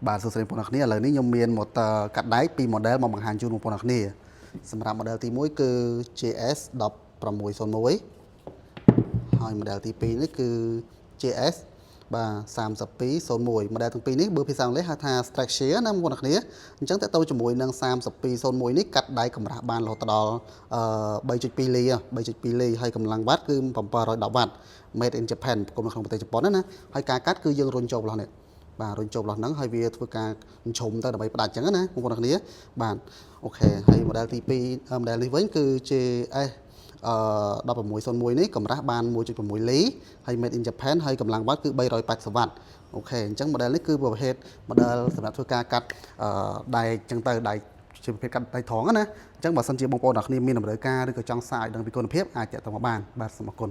បាទសួស្តីបងប្អូនគ្នាឥឡូវនេះខ្ញុំមានម៉ូទ័រកាត់ដៃពីរ model មកបង្ហាញជូនបងប្អូនគ្នាសម្រាប់ model ទី1គឺ JS 1601 ហើយ model ទី2នេះគឺ JS បាទ3201 model ទាំងពីរនេះបើភាសាអង់គ្លេសហៅថា Structure ណាបងប្អូនគ្នាអញ្ចឹងតើទៅជាមួយនឹង3201នេះកាត់ដៃកម្រាស់បានរហូតដល់3.2 លី3.2 លីហើយកម្លាំងវ៉ាត់គឺ710 វ៉ាត់ made in Japan ផ្គុំនៅក្នុងប្រទេសជប៉ុនណាហើយការកាត់គឺយើងរុញចូលរបស់នេះបាទរុញចូលរបស់ហ្នឹងហើយវាធ្វើការជ្រុំទៅដើម្បីផ្ដាច់អញ្ចឹងណាបងប្អូនគ្នាបាទអូខេហើយ model ទី2 model នេះវិញគឺ JS 1601នេះកម្រាស់បាន 1.6 លីហើយ made in Japan ហើយកម្លាំងវ៉ាត់គឺ380 វ៉ាត់អូខេអញ្ចឹង model នេះគឺប្រភេទ model សម្រាប់ធ្វើការកាត់ដែកអញ្ចឹងទៅដែកជាប្រភេទកាត់ដៃត្រង់ណាអញ្ចឹងបើសិនជាបងប្អូនអ្នកគ្នាមានតម្រូវការឬក៏ចង់សារឲ្យដឹងពីគុណភាពអាចតាក់ទងមកបានបាទសូមអរគុណ